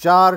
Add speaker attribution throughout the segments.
Speaker 1: 4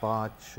Speaker 1: 5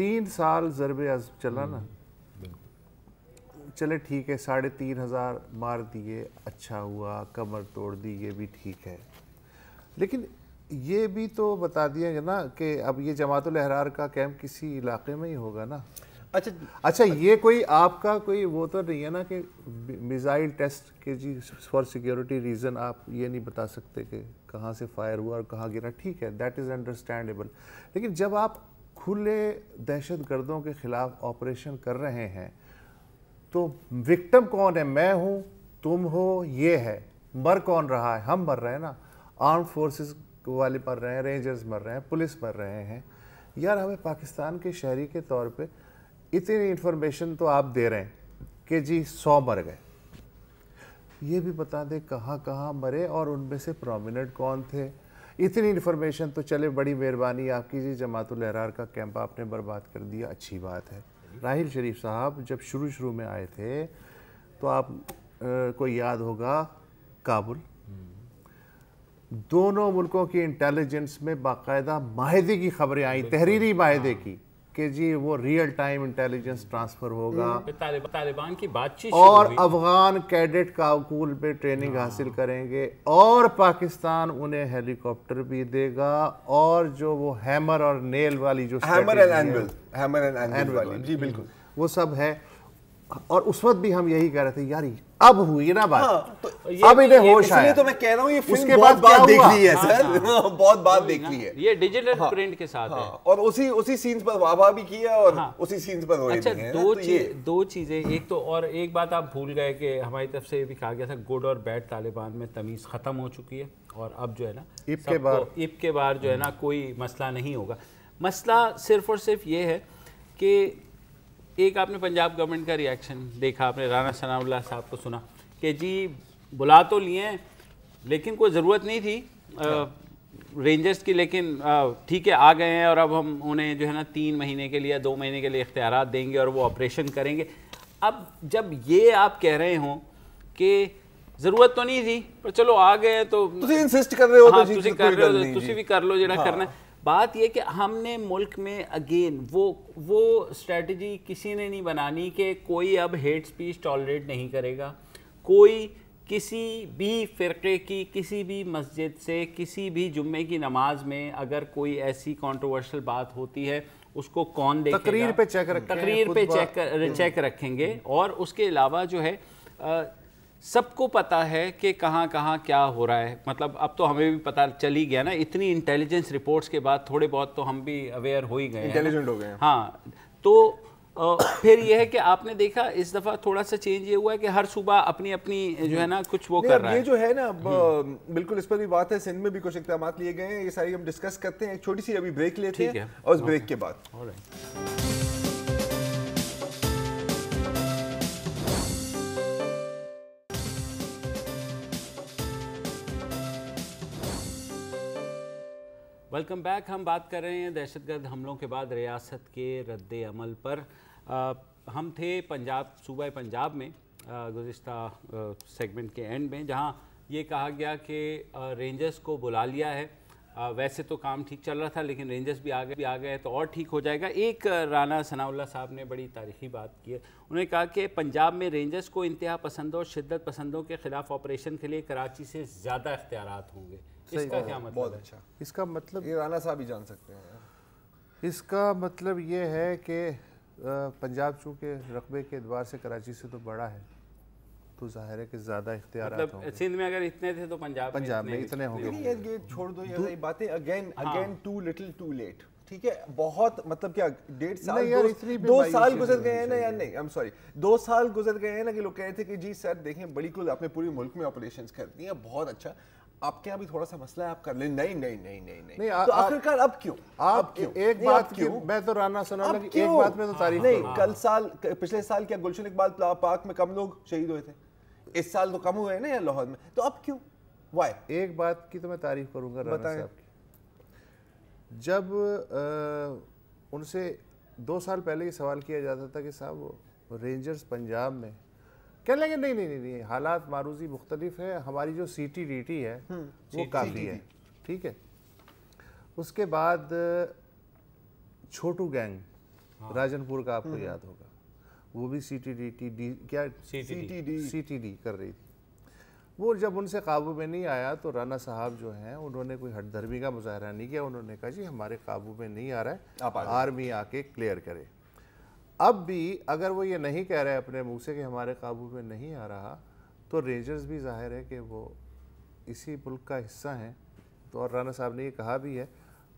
Speaker 1: 3 سال ضرب عضب چلا نا, چلے ٹھیک ہے 3,500 مار دیے, اچھا ہوا, کمر توڑ دی, یہ بھی ٹھیک ہے, لیکن یہ بھی تو بتا دیا گیا نا کہ اب یہ جماعت الاحرار کا کیمپ کسی علاقے میں ہی ہوگا نا. اچھا یہ کوئی آپ کا کوئی وہ تو نہیں ہے نا کہ میزائل ٹیسٹ کے جی فار سیکیورٹی ریزن آپ یہ نہیں بتا سکتے کہ کہاں سے فائر ہوا اور کہاں گرا, ٹھیک ہے دیٹ از انڈرسٹینڈیبل, لیکن جب آپ کھلے دہشت گردوں کے خلاف آپریشن کر رہے ہیں تو وکٹم کون ہے؟ میں ہوں, تم ہو, یہ ہے. مر کون رہا ہے؟ ہم مر رہے ہیں نا, آرم فورسز والے مر رہے ہیں, رینجرز مر رہے ہیں, پولیس مر رہے ہیں. یار ہمیں پاکستان کے شہری کے طور پہ اتنی انفارمیشن تو آپ دے رہے ہیں کہ جی 100 مر گئے, یہ بھی بتا دیں کہاں کہاں مرے اور ان میں سے پرومیننٹ کون تھے. اتنی انفارمیشن تو چلے بڑی مہربانی آپ کی جی, جماعت الاحرار کا کیمپ آپ نے برباد کر دیا, اچھی بات ہے. راحیل شریف صاحب جب شروع میں آئے تھے تو آپ کو یاد ہوگا کابل, دونوں ملکوں کی انٹیلیجنس میں باقاعدہ معاہدے کی خبریں آئیں, تحریری معاہدے کی, کہ جی وہ ریئل ٹائم انٹیلیجنس ٹرانسفر ہوگا,
Speaker 2: طالبان کی بات چیت
Speaker 1: اور افغان کیڈٹ کاکول پہ ٹریننگ حاصل کریں گے, اور پاکستان انہیں ہیلی کاپٹر بھی دے گا, اور جو وہ ہیمر اور نیل والی جو
Speaker 3: ہیمر اینڈ اینویل والی, جی بالکل
Speaker 1: وہ سب ہے. اور اس وقت بھی ہم یہی کہہ رہے تھے یار اب ہوئی نا بات, اب انہیں ہوش آیا.
Speaker 3: تو میں کہہ رہا ہوں یہ فلم بہت بات دیکھ لی ہے سر, بہت بات دیکھ لی ہے,
Speaker 2: یہ ڈیجیٹل پرنٹ کے ساتھ ہے,
Speaker 3: اور اسی سینز پر واہ واہ بھی کی ہے اور اسی سینز پر روئے بھی ہیں.
Speaker 2: دو چیزیں, ایک تو اور ایک بات آپ بھول گئے کہ ہماری طرف سے یہ بھی کہا گیا تھا گڈ اور بیڈ طالبان میں تمیز ختم ہو چکی ہے, اور اب جو ہے نا عید کے بعد جو ہے نا کوئی مسئلہ نہیں ہوگا. مسئلہ صرف اور صرف یہ ہے کہ ایک آپ نے پنجاب گورنمنٹ کا ریاکشن دیکھا, آپ نے رانا ثناء اللہ صاحب کو سنا کہ جی بلا تو لیے ہیں لیکن کوئی ضرورت نہیں تھی رینجرز کی, لیکن ٹھیک ہے آ گئے ہیں اور اب ہم انہیں جو ہے نا 3 مہینے کے لیے 2 مہینے کے لیے اختیارات دیں گے اور وہ آپریشن کریں گے. اب جب یہ آپ کہہ رہے ہوں کہ ضرورت تو نہیں تھی پر چلو آ گئے ہیں تو
Speaker 3: انسسٹ کر رہے ہو تو
Speaker 2: تسی کر رہے ہو تو تسی بھی کر لو جڑا کرنا ہے. بات یہ کہ ہم نے ملک میں اگین وہ اسٹریٹجی کسی نے نہیں بنانی کہ کوئی اب ہیٹ سپیچ ٹالریٹ نہیں کرے گا, کوئی کسی بھی فرقے کی کسی بھی مسجد سے کسی بھی جمعے کی نماز میں اگر کوئی ایسی کنٹروورشل بات ہوتی ہے اس کو کون دیکھے گا, تقریر پہ چیک رکھیں گے. اور اس کے علاوہ جو ہے سب کو پتہ ہے کہ کہاں کہاں کیا ہو رہا ہے, مطلب اب تو ہمیں بھی پتہ چل ہی گیا نا, اتنی انٹیلیجنس رپورٹس کے بعد تھوڑے بہت تو ہم بھی اویئر ہو ہی گئے,
Speaker 3: انٹیلیجنٹ ہو گئے ہیں.
Speaker 2: ہاں تو پھر یہ ہے کہ آپ نے دیکھا اس دفعہ تھوڑا سا چینج یہ ہوا ہے کہ ہر صوبہ اپنی اپنی جو ہے نا کچھ وہ کر رہا ہے.
Speaker 3: یہ جو ہے نا بالکل اس پر بھی بات ہے, سندھ میں بھی کچھ اقدامات لیے گئے ہیں, یہ ساری ہم ڈسکس کرتے ہیں. ایک چھوٹی سی ابھی بریک لیتے ہیں اور اس بریک کے بعد
Speaker 2: ویلکم بیک. ہم بات کر رہے ہیں دہشت گرد حملوں کے بعد ریاست کے رد عمل پر. ہم تھے صوبہ پنجاب میں گزشتہ سیگمنٹ کے اینڈ میں, جہاں یہ کہا گیا کہ رینجرز کو بلا لیا ہے. ویسے تو کام ٹھیک چل رہا تھا لیکن رینجرز بھی آ گئے تو اور ٹھیک ہو جائے گا. ایک رانا ثناء اللہ صاحب نے بڑی تاریخی بات کی ہے, انہوں نے کہا کہ پنجاب میں رینجرز کو انتہا پسندوں اور شدت پسندوں کے خلاف آپریشن کے لیے کراچی سے زیادہ اختیارات ہوں گے. اس کا کیا مطلب؟
Speaker 3: بہت اچھا.
Speaker 1: اس کا مطلب
Speaker 3: یہ رانا صاحب ہی جان سکتے ہیں.
Speaker 1: اس کا مطلب یہ ہے کہ پنجاب چونکہ رقبے کے اعتبار سے کراچی سے تو بڑا ہے تو ظاہر ہے کہ زیادہ اختیارات ہوں گے.
Speaker 2: سندھ میں اگر اتنے تھے تو پنجاب
Speaker 1: میں اتنے ہوں گے.
Speaker 3: یہ چھوڑ دو یہ باتیں, again too little too late. ٹھیک ہے, بہت مطلب کیا 1.5 سال 2 سال گزر گئے ہیں نا, یا نہیں, سوری 2 سال گزر گئے ہیں نا کہ لوگ کہہ رہے تھے کہ جی سر دیکھیں بڑی کل آپ نے پوری ملک میں آپریشنز کر دی ہیں, بہت اچھا, آپ کے یہاں بھی تھوڑا سا مسئلہ ہے آپ کر لیں. نہیں تو آخرکار اب کیوں؟
Speaker 1: آپ ایک بات کیوں, میں تو رانا ثناء اللہ کی ایک بات میں تو تعریف
Speaker 3: نہیں, پچھلے سال کیا گلشن اقبال پارک میں کم لوگ شہید ہوئے تھے, اس سال تو کم ہوئے ہیں نا یا لاہور میں, تو اب کیوں؟ وائی؟
Speaker 1: ایک بات کی تو میں تعریف کروں گا رانا صاحب کی. جب ان سے 2 سال پہلے یہ سوال کیا جاتا تھا کہ صاحب وہ رینجرز پنجاب میں, کہنے لگے نہیں حالات معروضی مختلف ہے, ہماری جو سی ٹی ڈی ٹی ہے وہ کافی ہے. ٹھیک ہے, اس کے بعد چھوٹو گینگ راجنپور کا آپ کو یاد ہوگا, وہ بھی سی ٹی ڈی کر رہی تھی. وہ جب ان سے قابو میں نہیں آیا تو رانا صاحب جو ہیں انہوں نے کوئی ہٹ دھرمی کا مظاہرہ نہیں کیا, انہوں نے کہا جی ہمارے قابو میں نہیں آ رہا ہے, آرمی آ کے کلیئر کرے. اب بھی اگر وہ یہ نہیں کہہ رہے اپنے منہ سے کہ ہمارے قابو میں نہیں آ رہا, تو رینجرز بھی ظاہر ہے کہ وہ اسی ملک کا حصہ ہیں, تو اور رانا صاحب نے یہ کہا بھی ہے,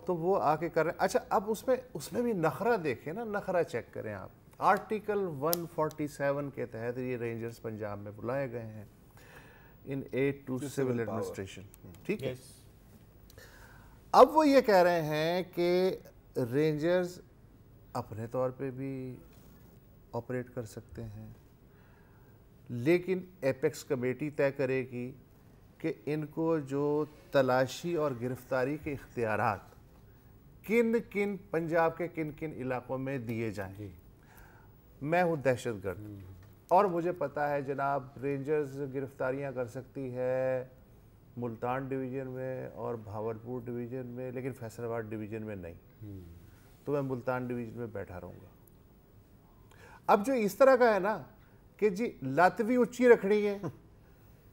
Speaker 1: تو وہ آ کے کر رہے ہیں. اچھا اب اس میں بھی نخرہ دیکھیں نا, نخرہ چیک کریں آپ. آرٹیکل 147 کے تحت یہ رینجرز پنجاب میں بلائے گئے ہیں ان ایڈ ٹو سول ایڈمنسٹریشن, ٹھیک ہے. اب وہ یہ کہہ رہے ہیں کہ رینجرز اپنے طور پہ بھی آپریٹ کر سکتے ہیں, لیکن ایپیکس کمیٹی طے کرے گی کہ ان کو جو تلاشی اور گرفتاری کے اختیارات کن کن پنجاب کے کن کن علاقوں میں دیے جائیں. میں ہوں دہشت گرد اور مجھے پتا ہے جناب رینجرز گرفتاریاں کر سکتی ہے ملتان ڈویژن میں اور بھاولپور ڈویژن میں, لیکن فیصل آباد ڈویژن میں نہیں. تو میں ملتان ڈویژن میں بیٹھا رہوں گا. اب جو اس طرح کا ہے نا کہ جی لاتوی اونچی رکھنی ہے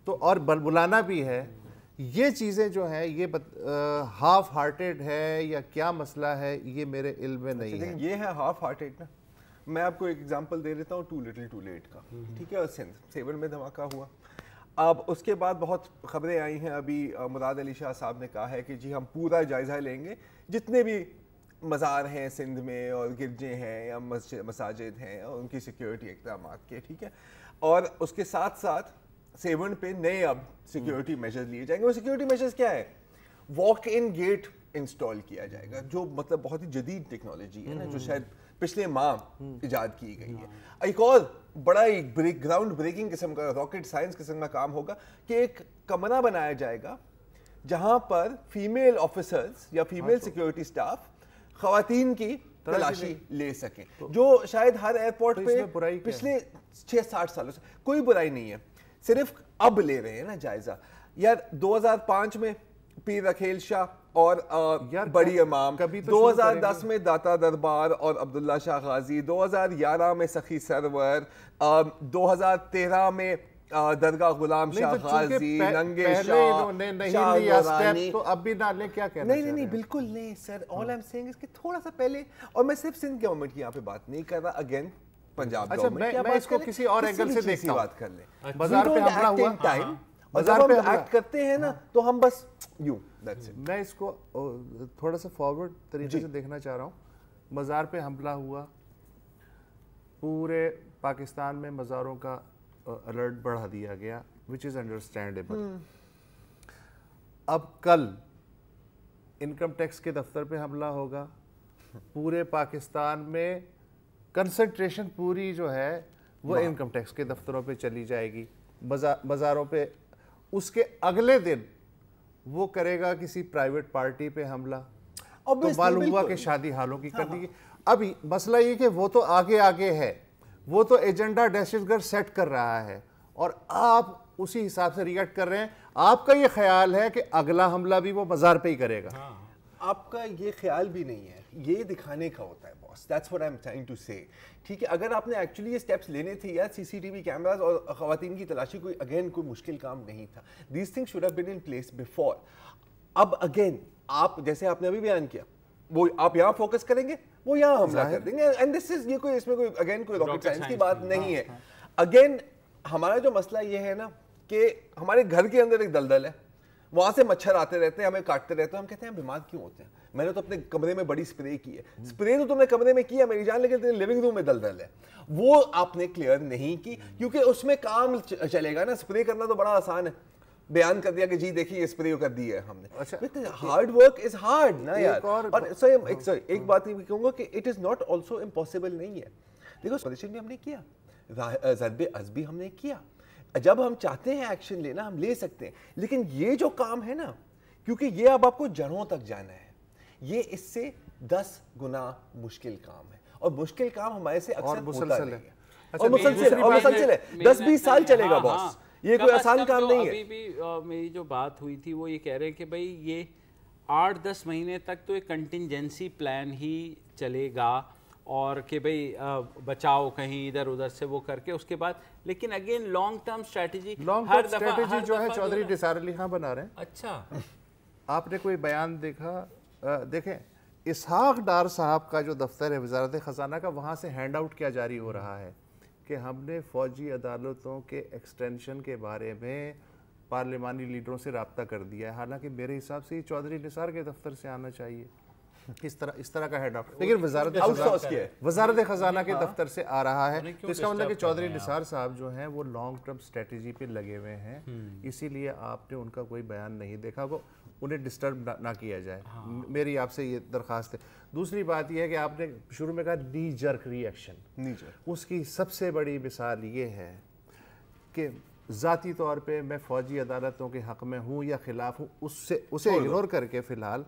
Speaker 1: تو اور بلانا بھی ہے, یہ چیزیں جو ہیں یہ ہاف ہارٹیڈ ہے یا کیا مسئلہ ہے, یہ میرے علم میں نہیں ہے.
Speaker 3: یہ ہے ہاف ہارٹیڈ نا. میں آپ کو ایک ایگزامپل دے دیتا ہوں ٹو لٹل ٹو لیٹ کا, ٹھیک ہے. سندھ سیون میں دھماکہ ہوا, اب اس کے بعد بہت خبریں آئی ہیں. ابھی مراد علی شاہ صاحب نے کہا ہے کہ جی ہم پورا جائزہ لیں گے, جتنے بھی مزار ہیں سندھ میں اور گرجے ہیں یا مساجد ہیں اور ان کی سیکیورٹی اقدامات کے, ٹھیک ہے. اور اس کے ساتھ ساتھ سیون پہ نئے اب سیکیورٹی میجرز لیے جائیں گے. وہ سیکیورٹی میجرز کیا ہے؟ واک ان گیٹ انسٹال کیا جائے گا, جو مطلب بہت ہی جدید ٹیکنالوجی ہے نا, جو شاید پچھلے ماہ ایجاد کی گئی ہے. ایک اور بڑا ایک گراؤنڈ بریکنگ قسم کا راکٹ سائنس قسم کا کام ہوگا کہ ایک کمرہ بنایا جائے گا جہاں پر فیمیل آفیسرز یا فیمیل سیکیورٹی سٹاف خواتین کی تلاشی لے سکیں, جو شاید ہر ایئرپورٹ پہ پچھلے 60-60 سالوں سے کوئی برائی نہیں ہے, صرف اب لے رہے ہیں نا جائزہ. یار 2005 میں پیر رکھیل شاہ اور بڑی امام, 2010 میں داتا دربار اور عبداللہ شاہ غازی, 2011 میں سخی سرور, 2013 میں درگاہ غلام شاہ غازی, ننگے شاہ, شاہ نورانی.
Speaker 1: تو اب بھی ڈالنے کیا کہنا چاہ رہے ہیں؟
Speaker 3: نہیں بالکل نہیں سر. آل ایم سیئنگ اس کے تھوڑا سا پہلے, اور میں صرف سندھ گورنمنٹ کی یہاں پہ بات نہیں کر رہا, اگین پنجاب گورنمنٹ
Speaker 1: میں اس کو کسی اور اینگل سے دیکھتا ہوں.
Speaker 3: بات کر لیں.
Speaker 1: بازار پہ حملہ ہوا,
Speaker 3: اور جب ہم ایکٹ کرتے ہیں نا تو ہم بس یوں.
Speaker 1: میں اس کو تھوڑا سا فارورڈ طریقے سے دیکھنا چاہ رہا ہوں. مزار پہ حملہ ہوا, پورے پاکستان میں مزاروں کا الرٹ بڑھا دیا گیا, which is understandable. اب کل انکم ٹیکس کے دفتر پہ حملہ ہوگا, پورے پاکستان میں کنسنٹریشن پوری جو ہے وہ انکم ٹیکس کے دفتروں پہ چلی جائے گی, بازاروں پہ. اس کے اگلے دن وہ کرے گا کسی پرائیویٹ پارٹی پہ حملہ, تو معلوم ہوا کہ شادی حالوں کی کر دی گئی. ابھی مسئلہ یہ کہ وہ تو آگے ہے, وہ تو ایجنڈا دہشت گرد سیٹ کر رہا ہے اور آپ اسی حساب سے ریئیکٹ کر رہے ہیں. آپ کا یہ خیال ہے کہ اگلا حملہ بھی وہ مزار پہ ہی کرے گا؟
Speaker 3: آپ کا یہ خیال بھی نہیں ہے, یہ دکھانے کا ہوتا ہے باس. That's what I'm trying to say. ٹھیک ہے, اگر آپ نے ایکچولی یہ اسٹیپس لینے تھے یا سی سی ٹی وی کیمراز اور خواتین کی تلاشی, کوئی اگین کوئی مشکل کام نہیں تھا. These things should have been in place before. اب اگین آپ جیسے آپ نے ابھی بیان کیا, وہ آپ یہاں فوکس کریں گے, وہ یہاں حملہ کر دیں گے. اینڈ دس از, یہ کوئی اس میں کوئی اگین کوئی راکٹ سائنس کی بات نہیں ہے. اگین ہمارا جو مسئلہ یہ ہے نا کہ ہمارے گھر کے اندر ایک دلدل ہے, وہاں سے مچھر آتے رہتے ہیں, ہمیں کاٹتے رہتے ہیں, ہم کہتے ہیں بیمار کیوں ہوتے ہیں. میں نے تو اپنے کمرے میں بڑی اسپرے کی ہے, اسپرے تو تم نے کمرے میں کیا میری جان, لیکن لیونگ روم میں دلدل ہے, وہ آپ نے کلیئر نہیں کی, کیونکہ اس میں کام چلے گا نا. اسپرے کرنا تو بڑا آسان ہے, بیان کر دیا کہ جی دیکھیے اسپرے کر دی ہے ہم نے. ہارڈ ورک از ہارڈ نا یار. اور ایک بات یہ کہوں گا کہ it is not also impossible نہیں ہے. دیکھو پوزیشن بھی ہم نے کیا, ضرب عض بھی ہم نے کیا. جب ہم چاہتے ہیں ایکشن لینا ہم لے سکتے ہیں, لیکن یہ جو کام ہے نا, کیونکہ یہ اب آپ کو جڑوں تک جانا ہے, یہ اس سے 10 گنا مشکل کام ہے, اور مشکل کام ہمارے سے اکثر ہوتا ہے اور مسلسل ہے, 10-20 سال چلے گا باس. یہ کوئی آسان کام نہیں ہے.
Speaker 2: ابھی بھی میری جو بات ہوئی تھی وہ یہ کہہ رہے ہیں کہ بھائی یہ 8-10 مہینے تک تو ایک کنٹینجنسی پلان ہی چلے گا, اور کہ بھئی بچاؤ کہیں ادھر ادھر سے وہ کر کے اس کے بعد، لیکن اگین لانگ ٹرم اسٹریٹجی
Speaker 1: جو ہے چودھری نثار علی خان بنا رہے ہیں.
Speaker 2: اچھا
Speaker 1: آپ نے کوئی بیان دیکھا؟ دیکھیں اسحاق ڈار صاحب کا جو دفتر ہے وزارت خزانہ کا، وہاں سے ہینڈ آؤٹ کیا جاری ہو رہا ہے کہ ہم نے فوجی عدالتوں کے ایکسٹینشن کے بارے میں پارلیمانی لیڈروں سے رابطہ کر دیا ہے. حالانکہ میرے حساب سے یہ چودھری نثار کے دفتر سے آنا چاہیے اس طرح کا ہیڈ آؤٹ، لیکن وزارت خزانہ کے دفتر سے آ رہا ہے. تو اس کا مطلب کہ چودھری نثار صاحب جو ہیں وہ لانگ ٹرم اسٹریٹجی پہ لگے ہوئے ہیں، اسی لیے آپ نے ان کا کوئی بیان نہیں دیکھا. وہ انہیں ڈسٹرب نہ کیا جائے، میری آپ سے یہ درخواست ہے. دوسری بات یہ ہے کہ آپ نے شروع میں کہا نی جرک ری ایکشن، اس کی سب سے بڑی مثال یہ ہے کہ ذاتی طور پہ میں فوجی عدالتوں کے حق میں ہوں یا خلاف ہوں، اسے اگنور کر کے فی الحال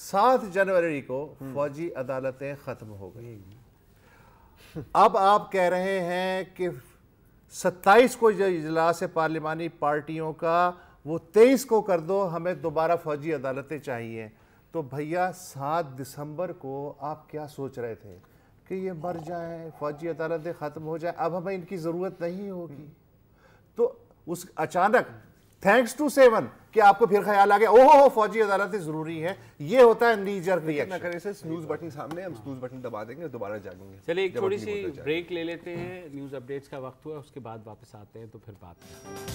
Speaker 1: 7 جنوری کو فوجی عدالتیں ختم ہو گئی. اب آپ کہہ رہے ہیں کہ 27 کو جو اجلاس پارلیمانی پارٹیوں کا وہ 23 کو کر دو، ہمیں دوبارہ فوجی عدالتیں چاہیے. تو بھیا 7 دسمبر کو آپ کیا سوچ رہے تھے کہ یہ مر جائیں، فوجی عدالتیں ختم ہو جائیں، اب ہمیں ان کی ضرورت نہیں ہوگی. تو اس اچانک تھینکس ٹو 7 کہ آپ کو پھر خیال آ گیا اوہ فوجی عدالتیں ضروری ہیں. یہ ہوتا ہے نی جرک ری ایکشن.
Speaker 3: نہ کریں سے سنوز بٹن سامنے، ہم سنوز بٹن دبا دیں گے، دوبارہ جاگیں گے.
Speaker 2: چلیے ایک تھوڑی سی بریک لے لیتے ہیں، نیوز اپڈیٹس کا وقت ہوا ہے، اس کے بعد واپس آتے ہیں تو پھر بات کریں.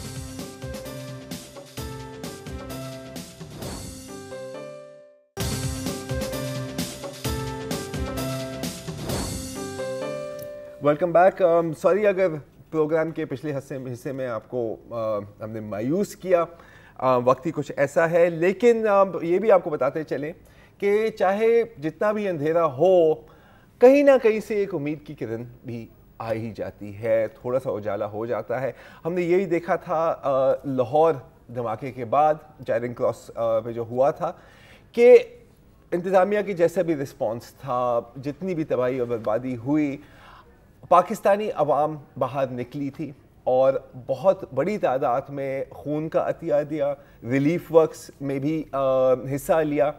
Speaker 3: Welcome back. سوری اگر پروگرام کے پچھلے حصے میں آپ کو ہم نے مایوس کیا، وقت ہی کچھ ایسا ہے. لیکن یہ بھی آپ کو بتاتے چلیں کہ چاہے جتنا بھی اندھیرا ہو، کہیں نہ کہیں سے ایک امید کی کرن بھی آ ہی جاتی ہے، تھوڑا سا اجالا ہو جاتا ہے. ہم نے یہی دیکھا تھا لاہور دھماکے کے بعد، چیرنگ کراس پہ جو ہوا تھا، کہ انتظامیہ کی جیسا بھی رسپانس تھا، جتنی بھی تباہی اور بربادی ہوئی، پاکستانی عوام باہر نکلی تھی اور بہت بڑی تعداد میں خون کا عطیہ دیا، ریلیف ورکس میں بھی حصہ لیا.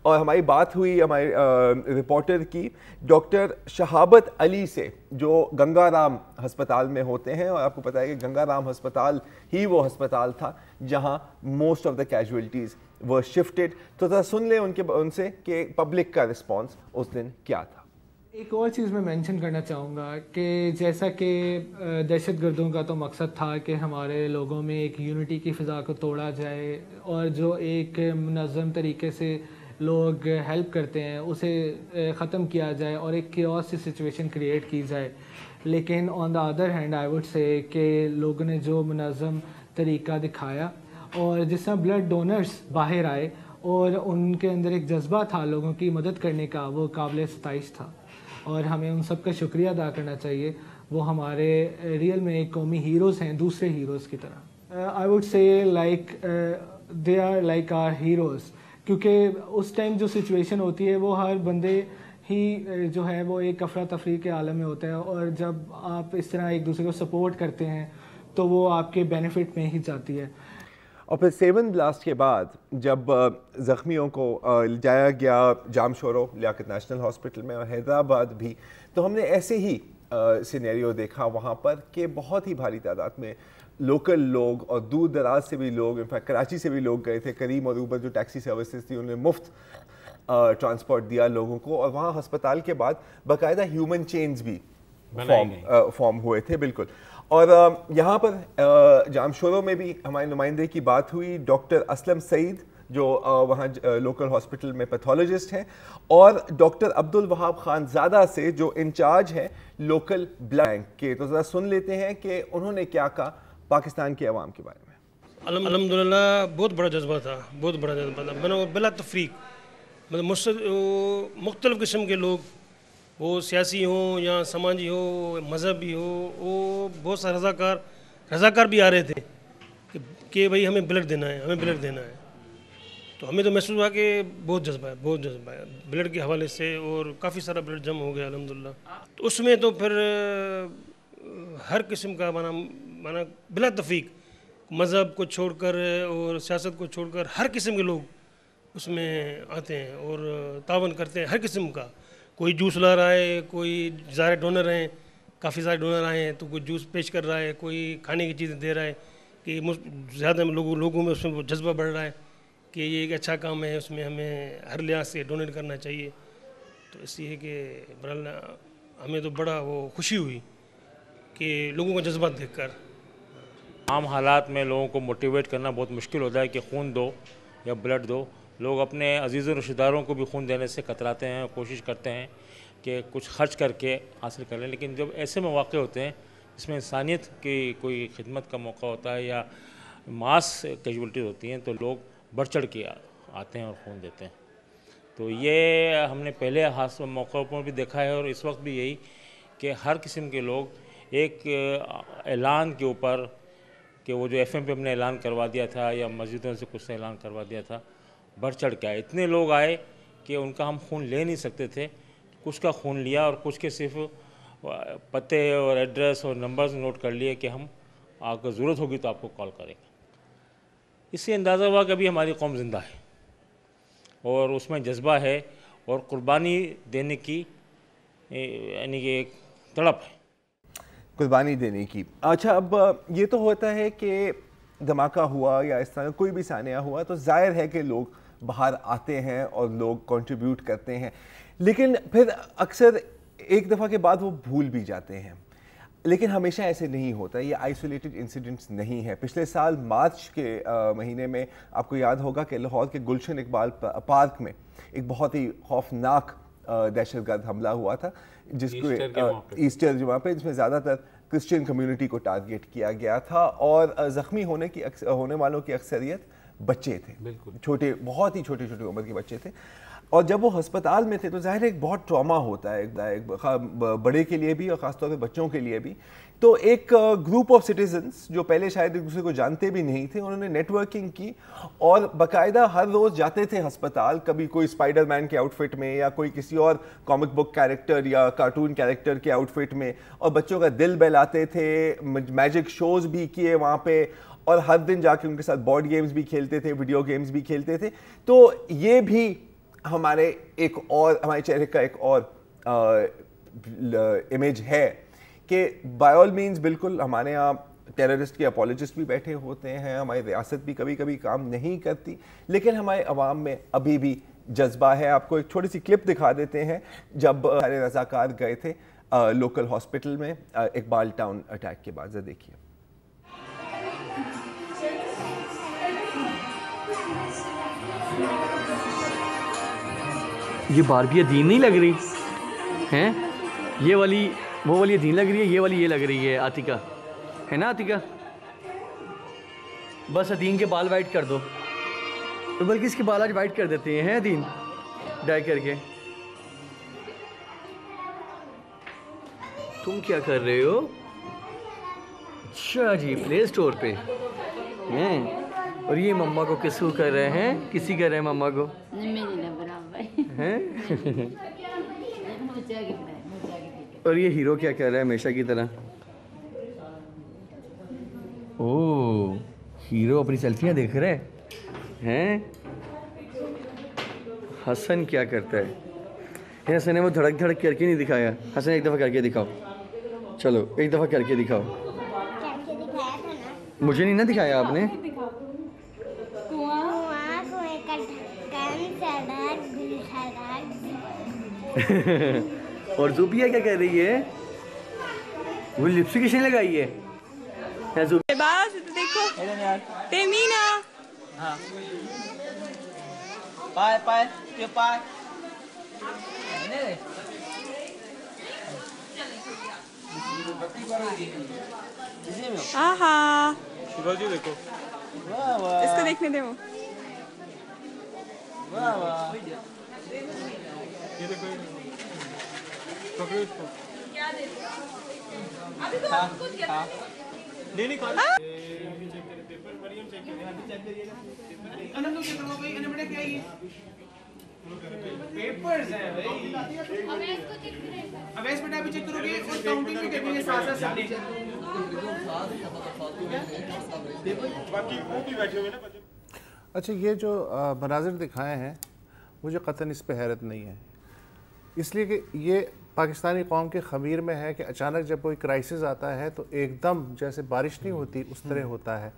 Speaker 3: اور ہماری بات ہوئی ہمارے رپورٹر کی ڈاکٹر شہابت علی سے، جو گنگا رام ہسپتال میں ہوتے ہیں، اور آپ کو پتہ ہے کہ گنگا رام ہسپتال ہی وہ ہسپتال تھا جہاں most of the casualties were shifted. تو ذرا سن لیں ان سے کہ پبلک کا رسپانس اس دن کیا تھا.
Speaker 4: ایک اور چیز میں مینشن کرنا چاہوں گا کہ جیسا کہ دہشت گردوں کا تو مقصد تھا کہ ہمارے لوگوں میں ایک یونٹی کی فضا کو توڑا جائے، اور جو ایک منظم طریقے سے لوگ ہیلپ کرتے ہیں اسے ختم کیا جائے اور ایک کیوس سی سچویشن کریٹ کی جائے. لیکن on the other hand I would say کہ لوگوں نے جو منظم طریقہ دکھایا اور جس طرح بلڈ ڈونرز باہر آئے اور ان کے اندر ایک جذبہ تھا لوگوں کی مدد کرنے کا، وہ قابل ستائش تھا اور ہمیں ان سب کا شکریہ ادا کرنا چاہیے. وہ ہمارے ریئل میں ایک قومی ہیروز ہیں، دوسرے ہیروز کی طرح. I would say like they are like our heroes, کیونکہ اس ٹائم جو سچویشن ہوتی ہے وہ ہر بندے ہی جو ہے وہ ایک افراتفری کے عالم میں ہوتا ہے، اور جب آپ اس طرح ایک دوسرے کو سپورٹ کرتے ہیں تو وہ آپ کے بینیفٹ میں ہی جاتی ہے.
Speaker 3: اور پھر 7 بلاسٹ کے بعد جب زخمیوں کو جایا گیا جام شورو لیاقت نیشنل ہاسپٹل میں اور حیدرآباد بھی، تو ہم نے ایسے ہی سینیریو دیکھا وہاں پر کہ بہت ہی بھاری تعداد میں لوکل لوگ اور دور دراز سے بھی لوگ، انفیکٹ کراچی سے بھی لوگ گئے تھے. کریم اور اوبر جو ٹیکسی سروسز تھی انہوں نے مفت ٹرانسپورٹ دیا لوگوں کو، اور وہاں ہسپتال کے بعد باقاعدہ ہیومن چینز بھی فارم ہوئے تھے. بالکل. اور یہاں پر جام شورو میں بھی ہمارے نمائندے کی بات ہوئی ڈاکٹر اسلم سعید جو وہاں لوکل ہاسپٹل میں پیتھولوجسٹ ہیں، اور ڈاکٹر عبد الوہاب خان زادہ سے جو انچارج ہیں لوکل بلڈ بینک کے. تو ذرا سن لیتے ہیں کہ انہوں نے کیا کہا پاکستان کے عوام کے بارے میں.
Speaker 5: الحمدللہ بہت بڑا جذبہ تھا، بہت بڑا جذبہ تھا بلا تفریق. مطلب مختلف قسم کے لوگ، وہ سیاسی ہوں یا سماجی ہو، مذہبی ہو، وہ بہت سارے رضاکار بھی آ رہے تھے کہ بھائی ہمیں بلڈ دینا ہے، ہمیں بلڈ دینا ہے. تو ہمیں تو محسوس ہوا کہ بہت جذبہ ہے، بہت جذبہ ہے بلڈ کے حوالے سے، اور کافی سارا بلڈ جمع ہو گیا الحمدللہ. تو اس میں تو پھر ہر قسم کا مانا بلا تفریق مذہب کو چھوڑ کر اور سیاست کو چھوڑ کر ہر قسم کے لوگ اس میں آتے ہیں اور تعاون کرتے ہیں ہر قسم کا. کوئی جوس لا رہا ہے, کوئی ظاہر ڈونر ہیں, کافی سارے ڈونر آئے ہیں تو کوئی جوس پیش کر رہا ہے, کوئی کھانے کی چیزیں دے رہا ہے کہ زیادہ لوگوں میں اس میں وہ جذبہ بڑھ رہا ہے کہ یہ ایک اچھا کام ہے, اس میں ہمیں ہر لحاظ سے ڈونیٹ کرنا چاہیے. تو اس لیے کہ برحال ہمیں تو بڑا وہ خوشی ہوئی کہ لوگوں کا جذبات دیکھ کر.
Speaker 6: عام حالات میں لوگوں کو موٹیویٹ کرنا بہت مشکل ہوتا ہے کہ خون دو یا بلڈ دو. لوگ اپنے عزیز و رشتہ داروں کو بھی خون دینے سے کتراتے ہیں, کوشش کرتے ہیں کہ کچھ خرچ کر کے حاصل کر لیں, لیکن جب ایسے مواقع ہوتے ہیں جس میں انسانیت کی کوئی خدمت کا موقع ہوتا ہے یا ماس کیجولٹیز ہوتی ہیں تو لوگ بڑھ چڑھ کے آتے ہیں اور خون دیتے ہیں. تو یہ ہم نے پہلے موقعوں پر بھی دیکھا ہے اور اس وقت بھی یہی کہ ہر قسم کے لوگ ایک اعلان کے اوپر کہ وہ جو ایف ایم پہ ہم نے اعلان کروا دیا تھا یا مسجدوں سے کچھ اعلان کروا دیا تھا, بڑھ چڑھ کے آئے. اتنے لوگ آئے کہ ان کا ہم خون لے نہیں سکتے تھے, کچھ کا خون لیا اور کچھ کے صرف پتے اور ایڈریس اور نمبرز نوٹ کر لیے کہ ہم آپ کو ضرورت ہوگی تو آپ کو کال کریں گے. اس سے اندازہ ہوا کہ ابھی ہماری قوم زندہ ہے اور اس میں جذبہ ہے اور قربانی دینے کی یعنی کہ ایک تڑپ ہے
Speaker 3: قربانی دینے کی. اچھا, اب یہ تو ہوتا ہے کہ دھماکہ ہوا یا اس طرح کوئی بھی سانحہ ہوا تو ظاہر ہے کہ لوگ باہر آتے ہیں اور لوگ کنٹریبیوٹ کرتے ہیں, لیکن پھر اکثر ایک دفعہ کے بعد وہ بھول بھی جاتے ہیں. لیکن ہمیشہ ایسے نہیں ہوتا, یہ آئسولیٹڈ انسیڈنٹس نہیں ہے. پچھلے سال مارچ کے مہینے میں آپ کو یاد ہوگا کہ لاہور کے گلشن اقبال پارک میں ایک بہت ہی خوفناک دہشت گرد حملہ ہوا تھا جس کو ایسٹر جمعہ پہ, جس میں زیادہ تر کرسچین کمیونٹی کو ٹارگیٹ کیا گیا تھا اور زخمی ہونے والوں کی اکثریت بچے تھے, چھوٹے, بہت ہی چھوٹی عمر کے بچے تھے. اور جب وہ ہسپتال میں تھے تو ظاہر ایک بہت ٹراما ہوتا ہے بڑے کے لیے بھی اور خاص طور پہ بچوں کے لیے بھی. تو ایک گروپ آف سٹیزنز جو پہلے شاید ایک دوسرے کو جانتے بھی نہیں تھے, انہوں نے نیٹ ورکنگ کی اور باقاعدہ ہر روز جاتے تھے ہسپتال, کبھی کوئی اسپائڈر مین کے آؤٹ فٹ میں یا کوئی کسی اور کامک بک کیریکٹر یا کارٹون کیریکٹر کے آؤٹ فٹ میں, اور بچوں کا دل بہلاتے تھے. میجک شوز بھی کیے وہاں پہ اور ہر دن جا کے ان کے ساتھ بورڈ گیمز بھی کھیلتے تھے, ویڈیو گیمز بھی کھیلتے تھے. تو یہ بھی ہمارے چہرے کا ایک اور امیج ہے کہ بائی آل مینز بالکل ہمارے یہاں ٹیررسٹ کے اپولوجسٹ بھی بیٹھے ہوتے ہیں, ہماری ریاست بھی کبھی کبھی کام نہیں کرتی, لیکن ہمارے عوام میں ابھی بھی جذبہ ہے. آپ کو ایک چھوٹی سی کلپ دکھا دیتے ہیں جب سارے رضاکار گئے تھے لوکل ہاسپٹل میں اقبال ٹاؤن اٹیک کے بعد. ذرا دیکھیے.
Speaker 7: یہ باربی دین نہیں لگ رہی ہیں, یہ والی وہ والی دین لگ رہی ہے, یہ والی یہ لگ رہی ہے عاتقہ, ہے نا عاتقہ؟ بس دین کے بال وائٹ کر دو, بلکہ اس کے بال آج وائٹ کر دیتے ہیں دین ڈائی کر کے. تم کیا کر رہے ہو؟ اچھا جی, پلے اسٹور پہ ہیں. اور یہ مما کو کس کو کر رہے ہیں, کسی کر رہے ہیں مما کو ہیں. اور یہ ہیرو کیا کر رہا ہے ہمیشہ کی طرح؟ اوہ, ہیرو اپنی سیلفیاں دیکھ رہے ہیں. حسن کیا کرتا ہے؟ حسن نے وہ دھڑک دھڑک کر کے نہیں دکھایا. حسن ایک دفعہ کر کے دکھاؤ, چلو ایک دفعہ کر کے دکھاؤ. مجھے نہیں نا دکھایا آپ نے. اور زوبیا کیا کہہ رہی ہے؟ وہ لپسٹک کس نے لگائی ہے؟
Speaker 8: دیکھو تیمینا پائے پائے کے پائے آہا, اس کو دیکھنے دے. وہ
Speaker 1: اچھا, یہ جو مناظر دکھائے ہیں مجھے قطعاً اس پہ حیرت نہیں ہے. اس لیے کہ یہ پاکستانی قوم کے خمیر میں ہے کہ اچانک جب کوئی کرائسس آتا ہے تو ایک دم جیسے بارش نہیں ہوتی اس طرح ہوتا ہے.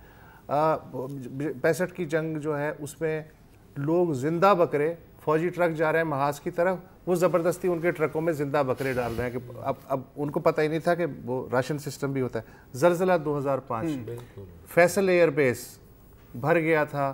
Speaker 1: 65 کی جنگ جو ہے اس میں لوگ زندہ بکرے, فوجی ٹرک جا رہے ہیں محاذ کی طرف, وہ زبردستی ان کے ٹرکوں میں زندہ بکرے ڈال رہے ہیں کہ اب ان کو پتہ ہی نہیں تھا کہ وہ راشن سسٹم بھی ہوتا ہے. زلزلہ 2005, فیصل ایئر بیس بھر گیا تھا,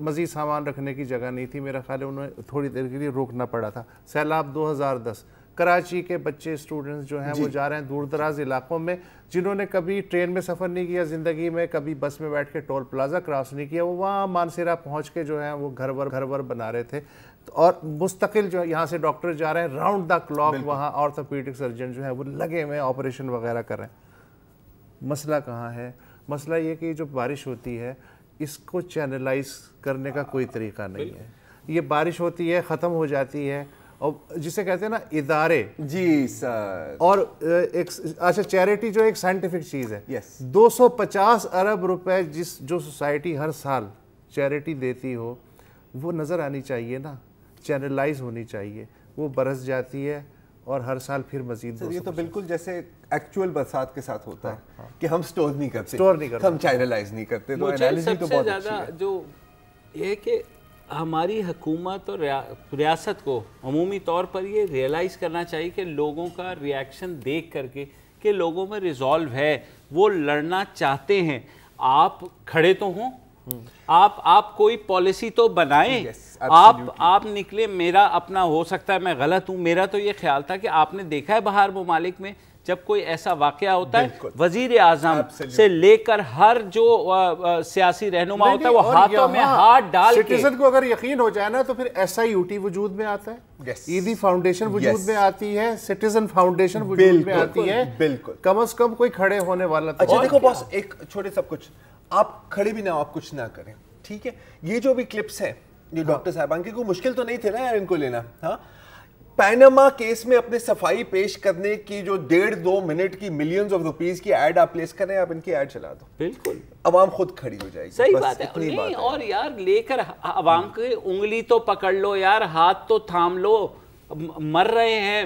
Speaker 1: مزید سامان رکھنے کی جگہ نہیں تھی, میرا خیال ہے انہیں تھوڑی دیر کے لیے روکنا پڑا تھا. سیلاب 2010, کراچی کے بچے اسٹوڈنٹس جو ہیں وہ جا رہے ہیں دور دراز علاقوں میں, جنہوں نے کبھی ٹرین میں سفر نہیں کیا زندگی میں, کبھی بس میں بیٹھ کے ٹول پلازا کراس نہیں کیا, وہ وہاں مانسیرا پہنچ کے جو ہیں وہ گھر ور بنا رہے تھے. اور مستقل جو یہاں سے ڈاکٹر جا رہے ہیں راؤنڈ دا کلاک, وہاں آرتھوپیڈک سرجن جو ہیں وہ لگے ہوئے آپریشن وغیرہ کر رہے ہیں. مسئلہ کہاں ہے؟ مسئلہ یہ کہ جو بارش ہوتی ہے اس کو چینلائز کرنے کا کوئی طریقہ نہیں ہے. یہ بارش ہوتی ہے, ختم ہو جاتی ہے, اور جسے کہتے ہیں نا ادارے,
Speaker 3: جی سر, اور
Speaker 1: ایک اچھا چیریٹی جو ایک سائنٹیفک چیز ہے, 250 ارب روپے جو سوسائٹی ہر سال چیریٹی دیتی ہو وہ نظر آنی چاہیے نا, چینلائز ہونی چاہیے. وہ برس جاتی ہے اور ہر سال پھر مزید.
Speaker 3: یہ تو بالکل جیسے ایکچوئل برسات کے ساتھ ہوتا ہے کہ ہم سٹور نہیں کرتے, ہم چینلائز نہیں کرتے. تو انالیسی تو بہت اچھی ہے.
Speaker 2: جو یہ کہ ہماری حکومت اور ریاست کو عمومی طور پر یہ ریئلائز کرنا چاہیے کہ لوگوں کا ریاکشن دیکھ کر کے کہ لوگوں میں ریزالو ہے, وہ لڑنا چاہتے ہیں. آپ کھڑے تو ہوں, آپ کوئی پالیسی تو بنائیں, آپ نکلے. میرا اپنا ہو سکتا ہے میں غلط ہوں, میرا تو یہ خیال تھا کہ آپ نے دیکھا ہے باہر ممالک میں جب کوئی ایسا واقعہ ہوتا ہے وزیر اعظم سے لے کر ہر جو سیاسی رہنما ہوتا ہے وہ ہاتھوں میں ہاتھ ڈال کے,
Speaker 1: سٹیزن کو اگر یقین ہو جائے نا تو پھر SIUT وجود میں آتا ہے, ایدی فاؤنڈیشن وجود میں آتی ہے, سٹیزن فاؤنڈیشن وجود میں آتی ہے.
Speaker 3: بالکل,
Speaker 1: کم از کم کوئی کھڑے ہونے والا.
Speaker 3: اچھا دیکھو باس, ایک چھوٹے سب کچھ آپ کھڑے بھی نہ ہو, آپ کچھ نہ کریں, ٹھیک ہے. یہ جو بھی کلپس ہیں جو ڈاکٹر صاحبان کی, کوئی مشکل تو نہیں تھے نا یار ان کو لینا. ہاں, پیناما کیس میں اپنے صفائی پیش کرنے کی جو 1.5-2 منٹ کی ملینز آف روپیز کی ایڈ آپ پلیس کریں, آپ ان کی ایڈ چلا دو, بالکل عوام خود کھڑی ہو جائے گی.
Speaker 2: صحیح بات ہے. نہیں, اور یار لے کر عوام کی انگلی تو پکڑ لو یار, ہاتھ تو تھام لو. مر رہے ہیں,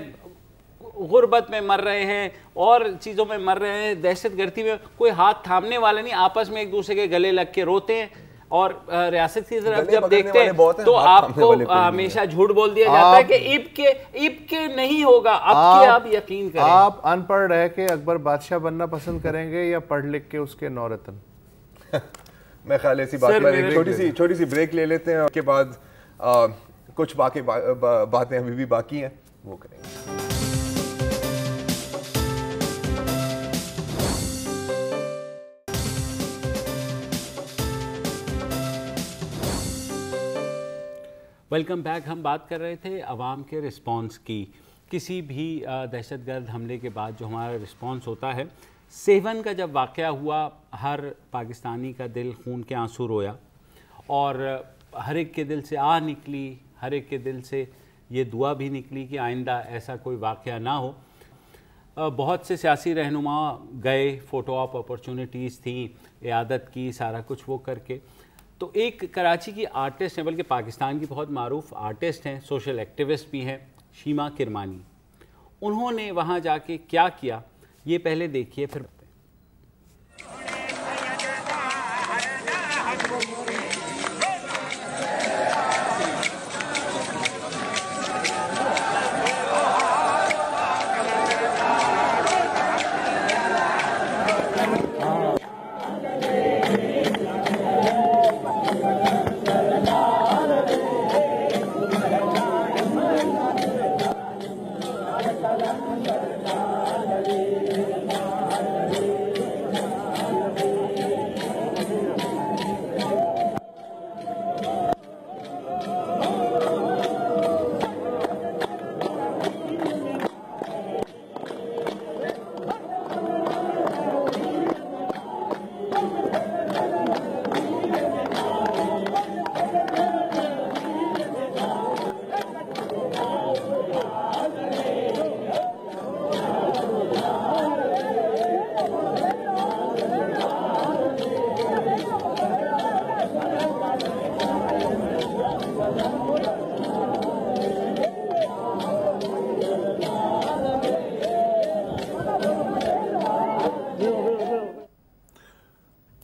Speaker 2: غربت میں مر رہے ہیں, اور چیزوں میں مر رہے ہیں, دہشت گردی میں کوئی ہاتھ تھامنے والا نہیں, آپس میں ایک دوسرے کے گلے لگ کے روتے ہیں. اور ریاست کی طرف جب دیکھتے ہیں تو آپ کو ہمیشہ جھوٹ بول دیا جاتا ہے کہ اب کے نہیں ہوگا, اب کے آپ یقین کریں.
Speaker 1: آپ ان پڑھ رہ کے اکبر بادشاہ بننا پسند کریں گے یا پڑھ لکھ کے اس کے نورتن؟
Speaker 3: میں خیال ایسی بات میں چھوٹی سی بریک لے لیتے ہیں, اس کے بعد کچھ باقی باتیں ابھی بھی باقی ہیں وہ کریں گے.
Speaker 2: Welcome back. ہم بات کر رہے تھے عوام کے رسپانس کی. کسی بھی دہشت گرد حملے کے بعد جو ہمارا رسپانس ہوتا ہے, 7 کا جب واقعہ ہوا ہر پاکستانی کا دل خون کے آنسو رویا, اور ہر ایک کے دل سے آہ نکلی, ہر ایک کے دل سے یہ دعا بھی نکلی کہ آئندہ ایسا کوئی واقعہ نہ ہو. بہت سے سیاسی رہنما گئے, فوٹو آپ اپرچونٹیز تھیں, عیادت کی, سارا کچھ وہ کر کے. تو ایک کراچی کی آرٹسٹ ہیں, بلکہ پاکستان کی بہت معروف آرٹسٹ ہیں, سوشل ایکٹیوسٹ بھی ہیں, شیما کرمانی. انہوں نے وہاں جا کے کیا کیا یہ پہلے دیکھیے پھر.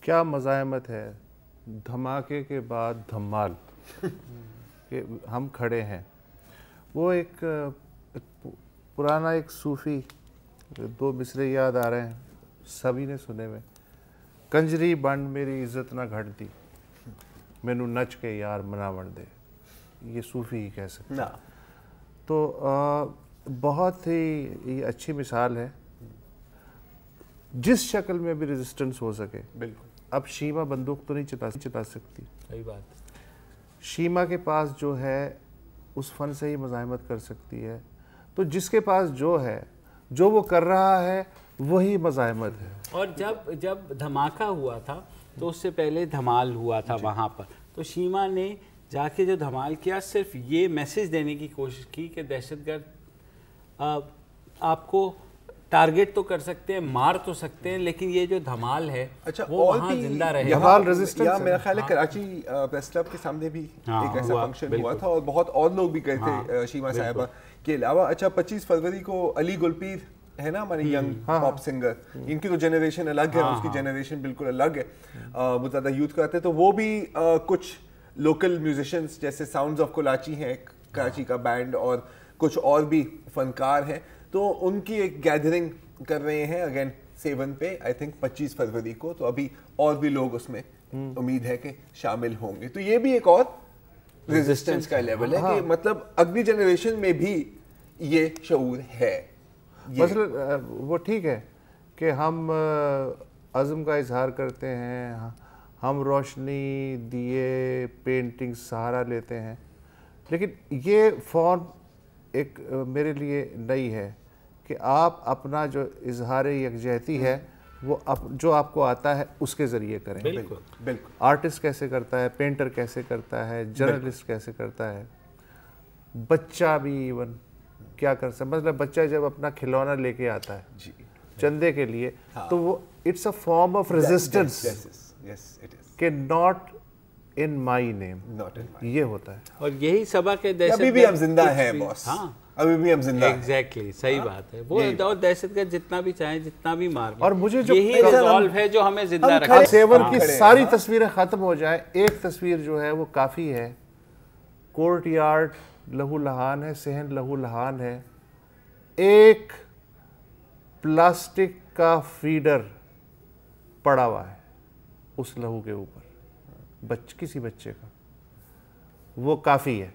Speaker 1: کیا مزاحمت ہے دھماکے کے بعد دھمال کہ ہم کھڑے ہیں. وہ ایک پرانا ایک صوفی 2 مصرے یاد آ رہے ہیں, سبھی نے سنے ہوئے. کنجری بنڈ میری عزت نہ گھٹ دی, مینو نچ کے یار مناوڑ دے. یہ صوفی ہی کہہ سکتے. تو بہت ہی اچھی مثال ہے, جس شکل میں بھی ریزسٹنس ہو سکے.
Speaker 3: بالکل.
Speaker 1: اب شیما بندوق تو نہیں چلا سکتی.
Speaker 2: صحیح بات.
Speaker 1: شیما کے پاس جو ہے اس فن سے ہی مزاحمت کر سکتی ہے. تو جس کے پاس جو ہے, جو وہ کر رہا ہے وہی مزاحمت ہے.
Speaker 2: اور جب دھماکہ ہوا تھا تو اس سے پہلے دھمال ہوا تھا وہاں پر, تو شیما نے جا کے جو دھمال کیا صرف یہ میسج دینے کی کوشش کی کہ دہشت گرد آپ کو ٹارگٹ تو کر سکتے ہیں, مار تو سکتے ہیں, لیکن یہ جو دھمال ہے وہ وہاں زندہ رہے.
Speaker 3: یا میرا خیال ہے کراچی پریس کلب کے سامنے بھی ایک ایسا فنکشن ہوا تھا, اور بہت اور لوگ بھی گئے تھے شیما صاحبہ کے علاوہ. اچھا 25 فروری کو علی گلپیر ہے نا ہماری ینگ پاپ سنگر, ان کی تو جنریشن الگ ہے, اس کی جنریشن بالکل الگ ہے, وہ زیادہ یوتھ کرتے ہیں. تو وہ بھی کچھ لوکل میوزیشنز جیسے ساؤنڈز آف کراچی ہیں کراچی کا بینڈ, اور کچھ اور بھی فنکار ہیں, تو ان کی ایک گیدرنگ کر رہے ہیں اگین سیون پہ آئی تھنک 25 فروری کو. تو ابھی اور بھی لوگ اس میں امید ہے کہ شامل ہوں گے. تو یہ بھی ایک اور ریزسٹنس کا لیول ہے کہ مطلب اگلی جنریشن میں بھی یہ شعور ہے.
Speaker 1: مثلا وہ ٹھیک ہے کہ ہم عزم کا اظہار کرتے ہیں, ہم روشنی دیے پینٹنگ سہارا لیتے ہیں, لیکن یہ فارم ایک میرے لیے نئی ہے کہ آپ اپنا جو اظہار یکجہتی ہے وہ جو آپ کو آتا ہے اس کے ذریعے کریں.
Speaker 3: بالکل.
Speaker 1: آرٹسٹ کیسے کرتا ہے, پینٹر کیسے کرتا ہے, جرنلسٹ کیسے کرتا ہے, بچہ بھی ایون کیا کر سکتا. مطلب بچہ جب اپنا کھلونا لے کے آتا ہے چندے کے لیے, تو وہ it's a form of resistance کہ ناٹ ان مائی نیم, یہ ہوتا ہے.
Speaker 2: اور یہی سبق ہے دہشت گرد.
Speaker 3: ابھی بھی ہم زندہ ہیں باس, ابھی بھی ہم زندہ ہیں.
Speaker 2: ایگزیکٹلی صحیح بات ہے. وہ اور دہشت گرد جتنا بھی چاہیں, جتنا بھی مار لیں,
Speaker 1: اور مجھے جو
Speaker 2: یہی ریزالو ہے جو ہمیں زندہ رکھے.
Speaker 1: سیون کی ساری تصویریں ختم ہو جائیں, ایک تصویر جو ہے وہ کافی ہے. کورٹ یارڈ لہو لہان ہے, صحن لہو لہان ہے, ایک پلاسٹک کا فیڈر پڑا ہوا ہے اس لہو کے اوپر, کسی بچے کا, وہ کافی ہے.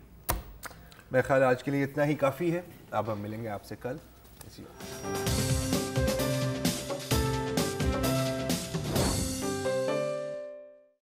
Speaker 3: میرے خیال آج کے لیے اتنا ہی کافی ہے. اب ہم ملیں گے آپ سے کل.